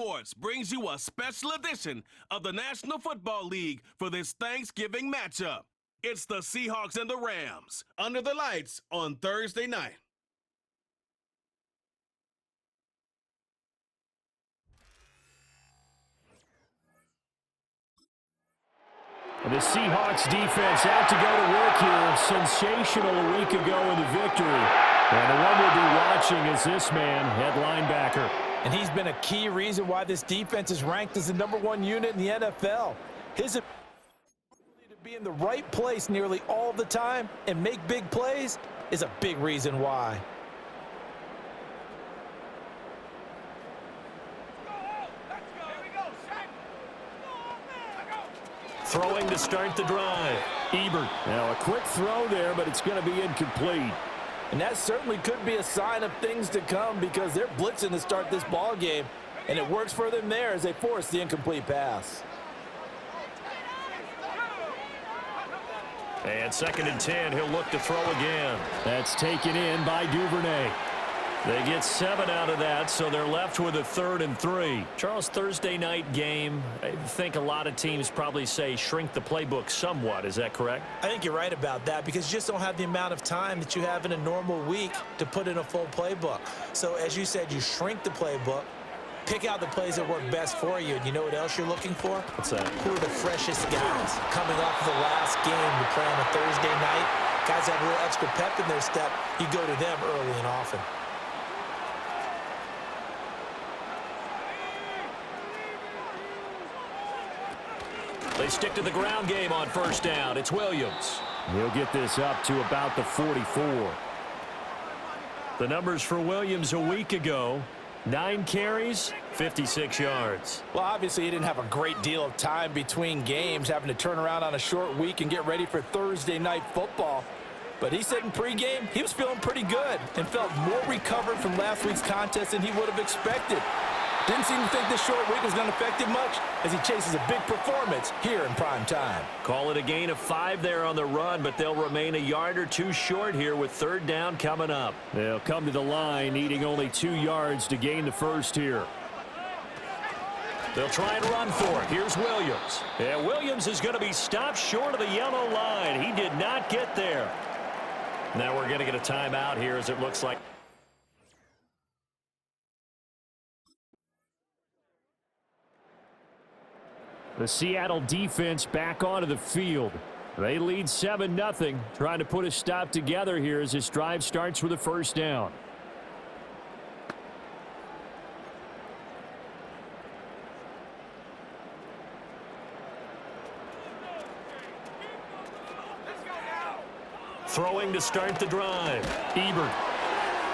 Sports brings you a special edition of the National Football League for this Thanksgiving matchup. It's the Seahawks and the Rams under the lights on Thursday night. And the Seahawks defense out to go to work here. Sensational a week ago in the victory. And the one we'll be watching is this man, head linebacker. And he's been a key reason why this defense is ranked as the #1 unit in the NFL. His ability to be in the right place nearly all the time and make big plays is a big reason why. Throwing to start the drive. Ebert. Now a quick throw there, but it's going to be incomplete. And that certainly could be a sign of things to come because they're blitzing to start this ball game, and it works for them there as they force the incomplete pass. And 2nd and 10, he'll look to throw again. That's taken in by Duvernay. They get 7 out of that, so they're left with a 3rd and 3. Charles, Thursday night game, I think a lot of teams probably say shrink the playbook somewhat. Is that correct? I think you're right about that because you just don't have the amount of time that you have in a normal week to put in a full playbook. So as you said, you shrink the playbook, pick out the plays that work best for you, and you know what else you're looking for? What's that? Who are the freshest guys coming off of the last game to play on a Thursday night? Guys have a little extra pep in their step. You go to them early and often. They stick to the ground game on 1st down. It's Williams. He'll get this up to about the 44. The numbers for Williams a week ago, 9 carries, 56 yards. Well, obviously, he didn't have a great deal of time between games, having to turn around on a short week and get ready for Thursday night football. But he said in pregame he was feeling pretty good and felt more recovered from last week's contest than he would have expected. Didn't seem to think this short week was going to affect him much as he chases a big performance here in prime time. Call it a gain of 5 there on the run, but they'll remain a yard or 2 short here with 3rd down coming up. They'll come to the line needing only 2 yards to gain the first here. They'll try and run for it. Here's Williams. And Williams is going to be stopped short of the yellow line. He did not get there. Now we're going to get a timeout here as it looks like. The Seattle defense back onto the field. They lead 7-0, trying to put a stop together here as this drive starts with a 1st down. Throwing to start the drive. Ebert.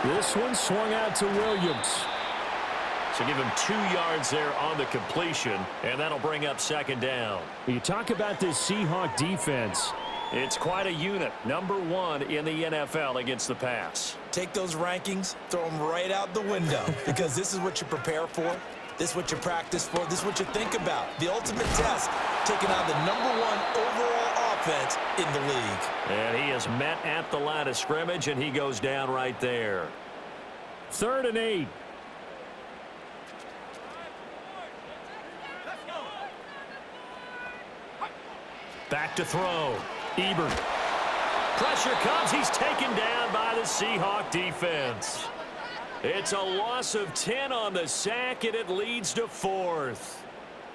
This one swung out to Williams. So give him 2 yards there on the completion, and that'll bring up 2nd down. You talk about this Seahawk defense. It's quite a unit, #1 in the NFL against the pass. Take those rankings, throw them right out the window because this is what you prepare for. This is what you practice for. This is what you think about. The ultimate test, taking on the #1 overall offense in the league. And he is met at the line of scrimmage, and he goes down right there. 3rd and 8. Back to throw. Ebert. Pressure comes. He's taken down by the Seahawk defense. It's a loss of 10 on the sack, and it leads to 4th.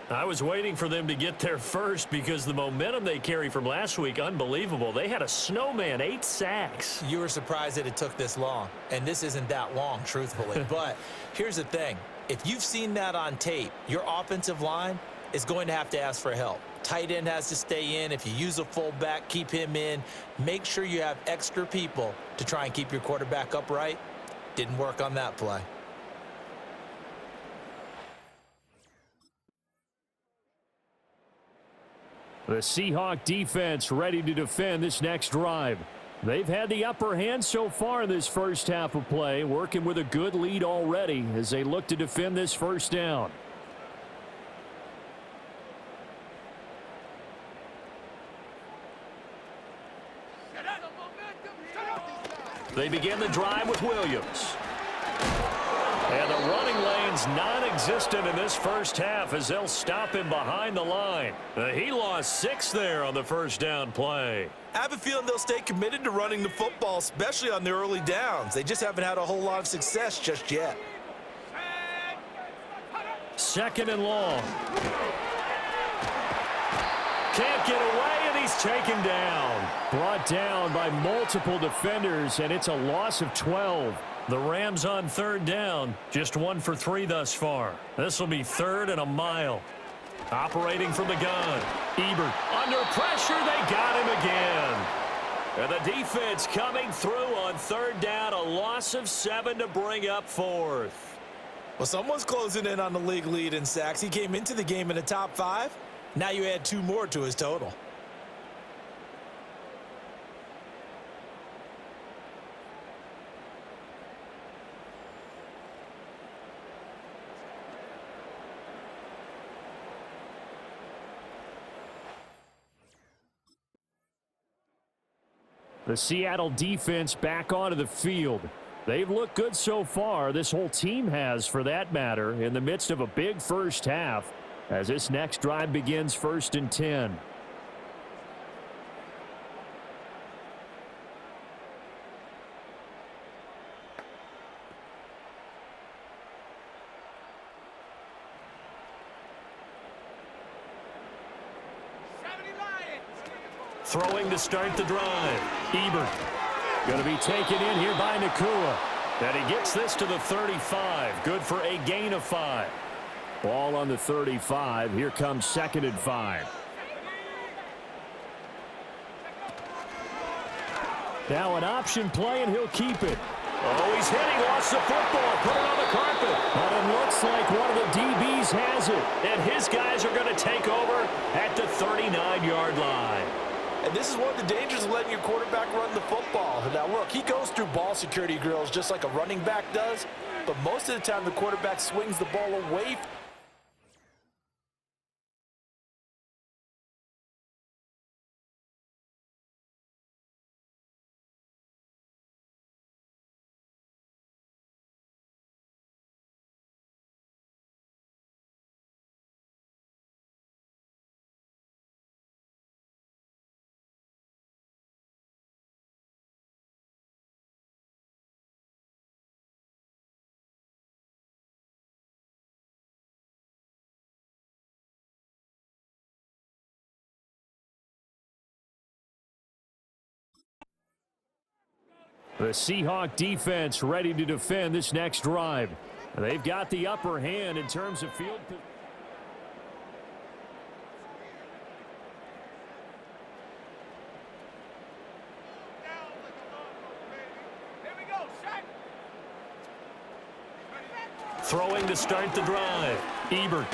I was waiting for them to get there first because the momentum they carry from last week, unbelievable. They had a snowman, 8 sacks. You were surprised that it took this long, and this isn't that long, truthfully. But here's the thing. If you've seen that on tape, your offensive line is going to have to ask for help. Tight end has to stay in. If you use a fullback, keep him in. Make sure you have extra people to try and keep your quarterback upright. Didn't work on that play. The Seahawk defense ready to defend this next drive. They've had the upper hand so far in this first half of play, working with a good lead already as they look to defend this 1st down. They begin the drive with Williams. And the running lane's non-existent in this first half as they'll stop him behind the line. He lost 6 there on the first down play. I have a feeling they'll stay committed to running the football, especially on the early downs. They just haven't had a whole lot of success just yet. 2nd and long. Can't get away, and he's taken down. Brought down by multiple defenders, and it's a loss of 12. The Rams on 3rd down, just 1 for 3 thus far. This will be 3rd and a mile. Operating from the gun. Ebert under pressure. They got him again. And the defense coming through on 3rd down. A loss of 7 to bring up 4th. Well, someone's closing in on the league lead in sacks. He came into the game in the top 5. Now you add 2 more to his total. The Seattle defense back onto the field. They've looked good so far. This whole team has, for that matter, in the midst of a big first half as this next drive begins 1st and 10. Throwing to start the drive. Ebert going to be taken in here by Nakua. And he gets this to the 35. Good for a gain of 5. Ball on the 35. Here comes 2nd and 5. Now an option play, and he'll keep it. Oh, he's hit. He lost the football. Put it on the carpet. But it looks like one of the DBs has it. And his guys are going to take over at the 39-yard line. And this is one of the dangers of letting your quarterback run the football. Now, look, he goes through ball security drills just like a running back does, but most of the time the quarterback swings the ball away. The Seahawks defense ready to defend this next drive. They've got the upper hand in terms of field position. Throwing to start the drive. Ebert.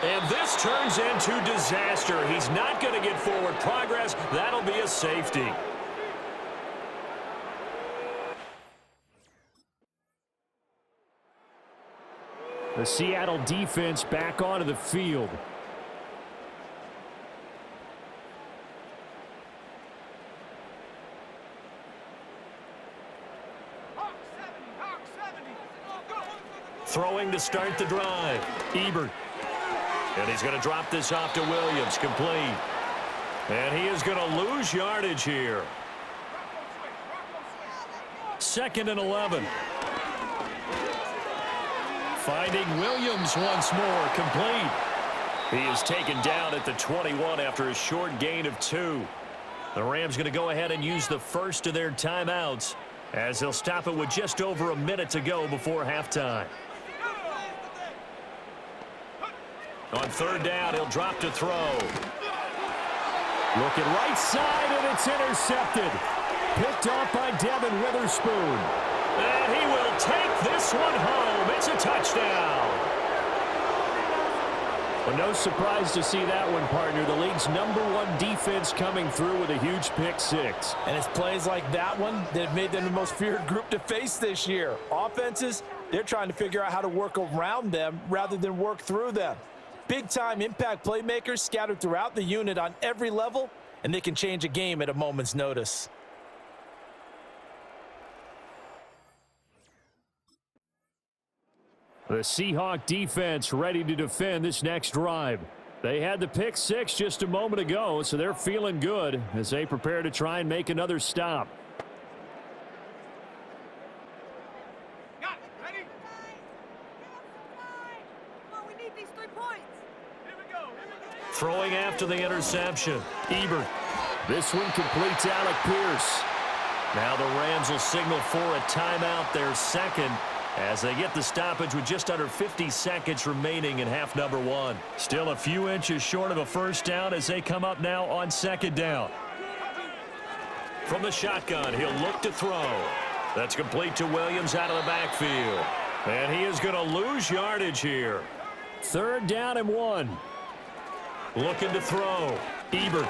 And this turns into disaster. He's not going to get forward progress. That'll be a safety. The Seattle defense back onto the field. Throwing to start the drive. Ebert. And he's going to drop this off to Williams. Complete. And he is going to lose yardage here. 2nd and 11. Finding Williams once more. Complete. He is taken down at the 21 after a short gain of 2. The Rams going to go ahead and use the first of their timeouts as they'll stop it with just over a minute to go before halftime. On 3rd down, he'll drop to throw. Looking right side, and it's intercepted. Picked off by Devin Witherspoon. And he will take this one home. It's a touchdown. Well, no surprise to see that one, partner. The league's #1 defense coming through with a huge pick 6. And it's plays like that one that have made them the most feared group to face this year. Offenses, they're trying to figure out how to work around them rather than work through them. Big-time impact playmakers scattered throughout the unit on every level, and they can change a game at a moment's notice. The Seahawk defense ready to defend this next drive. They had the pick six just a moment ago, so they're feeling good as they prepare to try and make another stop. Throwing after the interception. Ebert. This one completes Alec Pierce. Now the Rams will signal for a timeout, their second, as they get the stoppage with just under 50 seconds remaining in half number one. Still a few inches short of a first down as they come up now on second down. From the shotgun, he'll look to throw. That's complete to Williams out of the backfield. And he is going to lose yardage here. Third down and 1. Looking to throw. Ebert.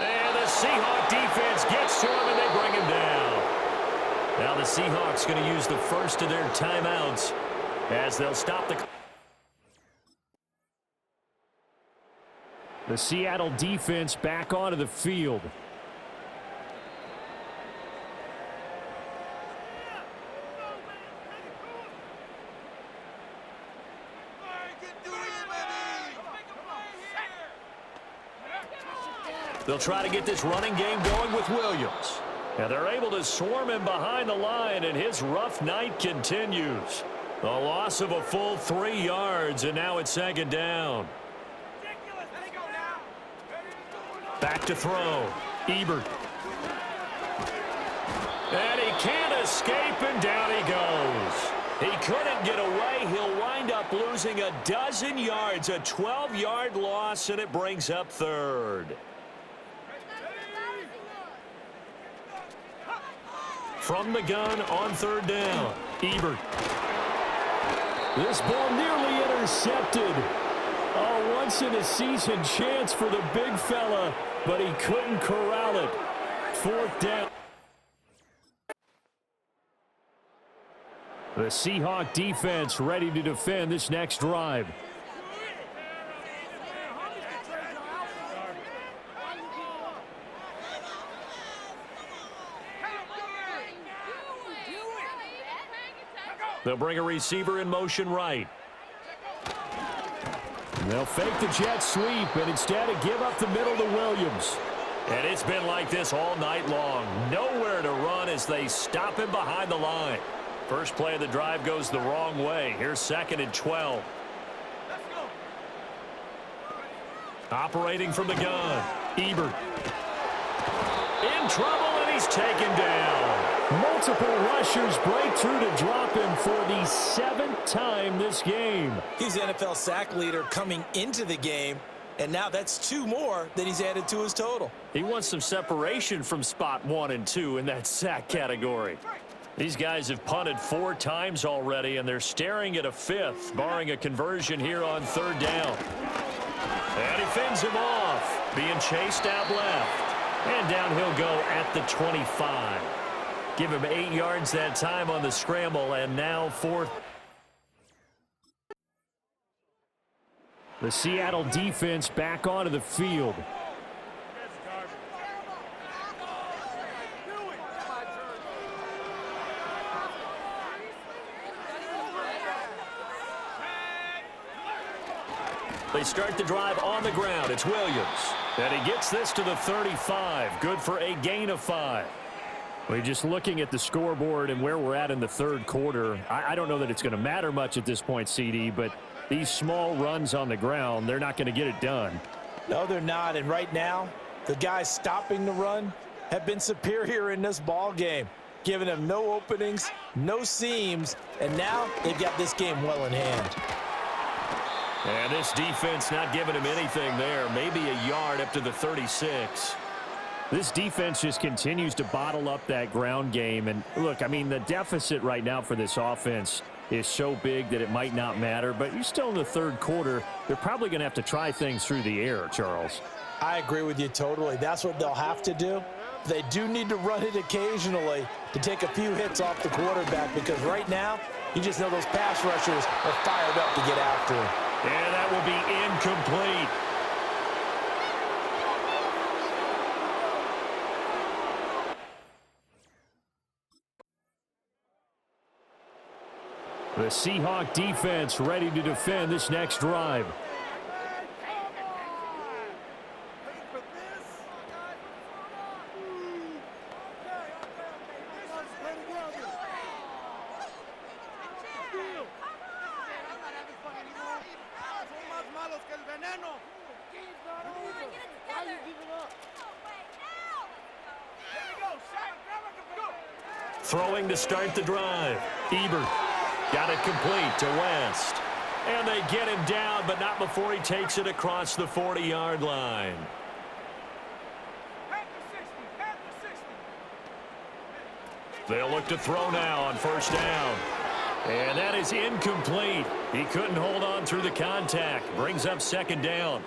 And the Seahawk defense gets to him, and they bring him down. Now the Seahawks going to use the first of their timeouts as they'll stop the Seattle defense back onto the field. They'll try to get this running game going with Williams. And they're able to swarm him behind the line, and his rough night continues. A loss of a full 3 yards, and now it's second down. Back to throw. Ebert. And he can't escape, and down he goes. He couldn't get away. He'll wind up losing a dozen yards, a 12-yard loss, and it brings up third. From the gun on third down, Ebert. This ball nearly intercepted. A once-in-a-season chance for the big fella, but he couldn't corral it. Fourth down. The Seahawk defense ready to defend this next drive. They'll bring a receiver in motion right. They'll fake the jet sweep and instead give up the middle to Williams. And it's been like this all night long. Nowhere to run as they stop him behind the line. First play of the drive goes the wrong way. Here's second and 12. Operating from the gun, Ebert. In trouble, and he's taken down. Multiple rushers break through to drop him for the 7th time this game. He's the NFL sack leader coming into the game, and now that's 2 more that he's added to his total. He wants some separation from spot 1 and 2 in that sack category. These guys have punted 4 times already, and they're staring at a 5th, barring a conversion here on third down. And he fends him off, being chased out left. And down he'll go at the 25. Give him 8 yards that time on the scramble, and now 4th. The Seattle defense back onto the field. They start the drive on the ground. It's Williams. And he gets this to the 35. Good for a gain of 5. We're just looking at the scoreboard and where we're at in the third quarter. I don't know that it's going to matter much at this point, CD, but these small runs on the ground, they're not going to get it done. No, they're not. And right now, the guys stopping the run have been superior in this ball game, giving them no openings, no seams, and now they've got this game well in hand. And this defense not giving him anything there. Maybe a yard up to the 36. This defense just continues to bottle up that ground game. And look, I mean, the deficit right now for this offense is so big that it might not matter. But you're still in the third quarter. They're probably going to have to try things through the air, Charles. I agree with you totally. That's what they'll have to do. They do need to run it occasionally to take a few hits off the quarterback, because right now, you just know those pass rushers are fired up to get after him. And that will be incomplete. The The Seahawk defense ready to defend this next drive. Throwing to start the drive. Ebert got it complete to West. And they get him down, but not before he takes it across the 40-yard line. They'll look to throw now on first down. And that is incomplete. He couldn't hold on through the contact. Brings up second down.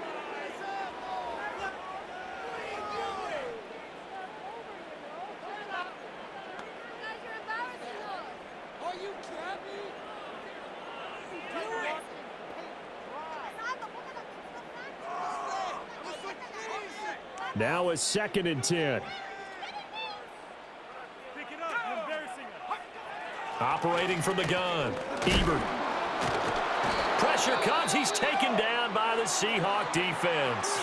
Now a 2nd and 10. Operating from the gun. Ebert. Pressure comes. He's taken down by the Seahawk defense.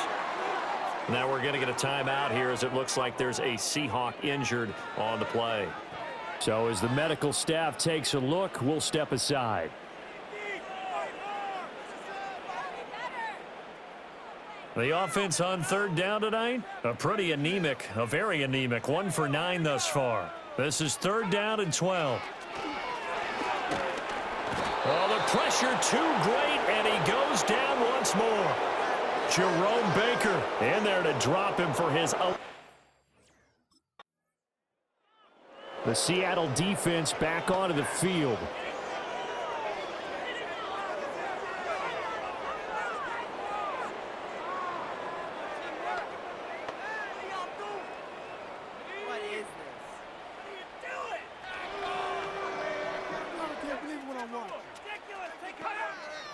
Now we're going to get a timeout here as it looks like there's a Seahawk injured on the play. So as the medical staff takes a look, we'll step aside. The offense on third down tonight, a very anemic, 1 for 9 thus far. This is 3rd down and 12. Oh, the pressure too great, and he goes down once more. Jerome Baker in there to drop him for his... The Seattle defense back onto the field.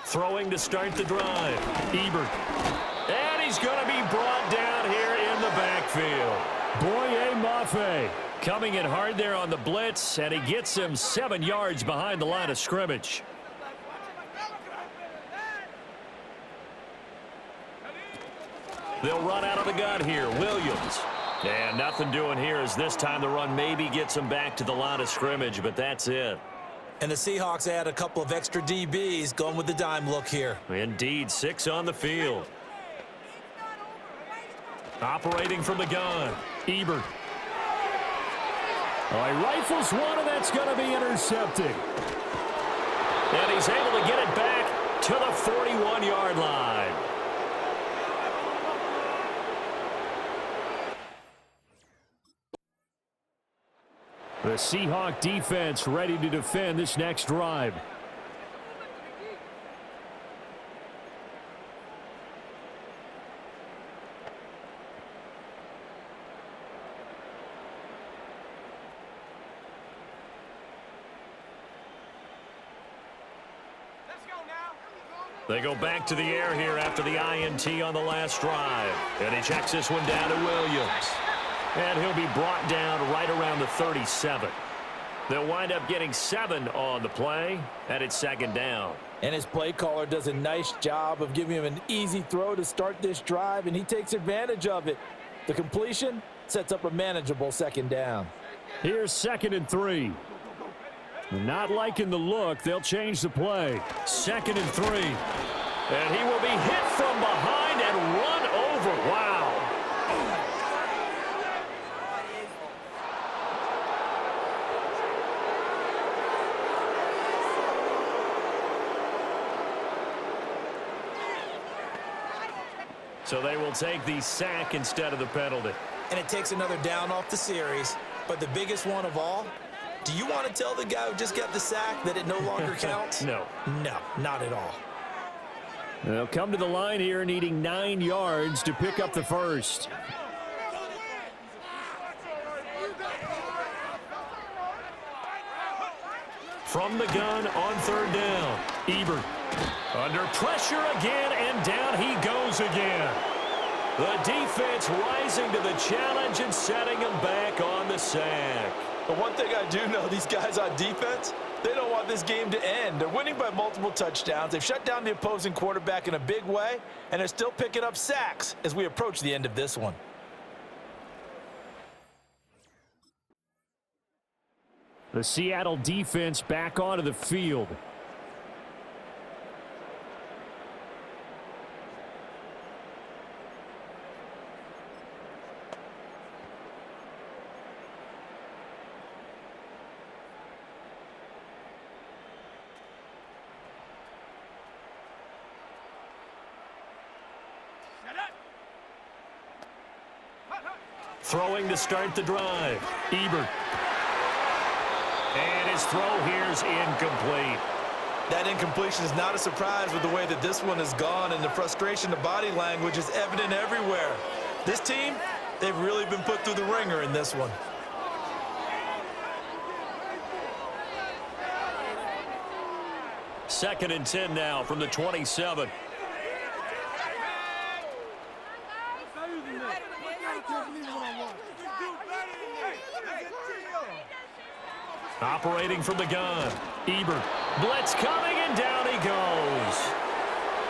Throwing to start the drive. Ebert. And he's going to be brought down here in the backfield. Boye Mafe coming in hard there on the blitz, and he gets him 7 yards behind the line of scrimmage. They'll run out of the gun here. Williams. And nothing doing here as this time the run maybe gets him back to the line of scrimmage, but that's it. And the Seahawks add a couple of extra DBs going with the dime look here. Indeed, 6 on the field. Operating from the gun. Ebert. Oh, he rifles one, and that's going to be intercepted. And he's able to get it back to the 41-yard line. The Seahawk defense ready to defend this next drive. They go back to the air here after the INT on the last drive. And he checks this one down to Williams. And he'll be brought down right around the 37. They'll wind up getting 7 on the play, and it's 2nd down. And his play caller does a nice job of giving him an easy throw to start this drive, and he takes advantage of it. The completion sets up a manageable 2nd down. Here's 2nd and 3. Not liking the look. They'll change the play. 2nd and 3. And he will be hit from behind and run over. Wow. So they will take the sack instead of the penalty. And it takes another down off the series. But the biggest one of all, do you want to tell the guy who just got the sack that it no longer counts? No. No, not at all. They'll come to the line here needing 9 yards to pick up the first. From the gun on 3rd down. Ebert. Under pressure again, and down he goes again. The defense rising to the challenge and setting him back on the sack. But one thing I do know, these guys on defense, They don't want this game to end. They're winning by multiple touchdowns. They've shut down the opposing quarterback in a big way, and they're still picking up sacks as we approach the end of this one. The Seattle defense back onto the field. Throwing to start the drive. Ebert. And his throw here's incomplete. That incompletion is not a surprise with the way that this one has gone, and the frustration, the body language is evident everywhere. This team, they've really been put through the ringer in this one. Second and 10 now from the 27. Operating from the gun. Ebert. Blitz coming, and down he goes.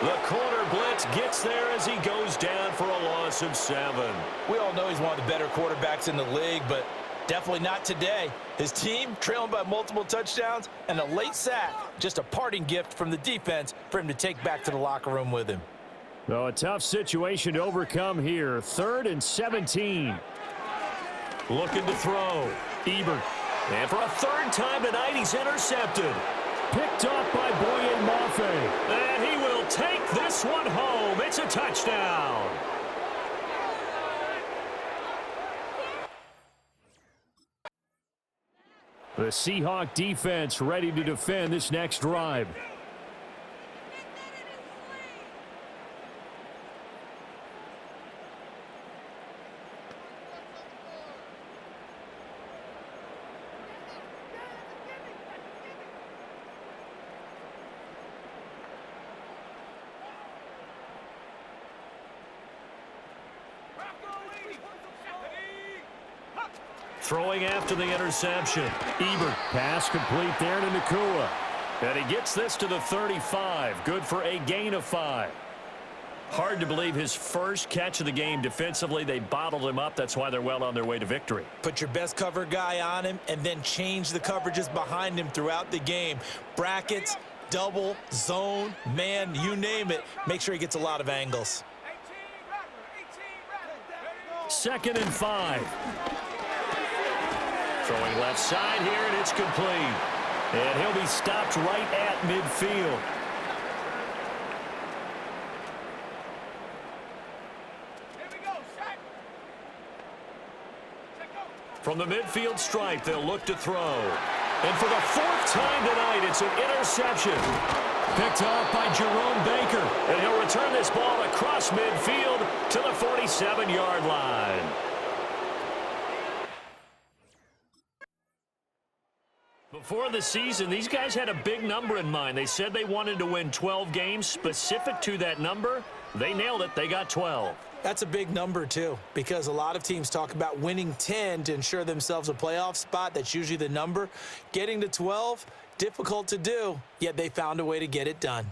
The corner blitz gets there as he goes down for a loss of 7. We all know he's one of the better quarterbacks in the league, but definitely not today. His team trailing by multiple touchdowns and a late sack. Just a parting gift from the defense for him to take back to the locker room with him. So a tough situation to overcome here. 3rd and 17. Looking to throw. Ebert. And for a 3rd time tonight, he's intercepted. Picked up by Boye Mafe. And he will take this one home. It's a touchdown. The Seahawks defense ready to defend this next drive. Throwing after the interception. Ebert. Pass complete there to Nakua. And he gets this to the 35. Good for a gain of 5. Hard to believe his first catch of the game defensively. They bottled him up. That's why they're well on their way to victory. Put your best cover guy on him and then change the coverages behind him throughout the game. Brackets, double, zone, man, you name it. Make sure he gets a lot of angles. 2nd and 5. Throwing left side here, and it's complete. And he'll be stopped right at midfield. From the midfield stripe, they'll look to throw. And for the 4th time tonight, it's an interception. Picked up by Jerome Baker. And he'll return this ball across midfield to the 47-yard line. Before the season, these guys had a big number in mind. They said they wanted to win 12 games. Specific to that number, they nailed it. They got 12. That's a big number, too, because a lot of teams talk about winning 10 to ensure themselves a playoff spot. That's usually the number. Getting to 12, difficult to do, yet they found a way to get it done.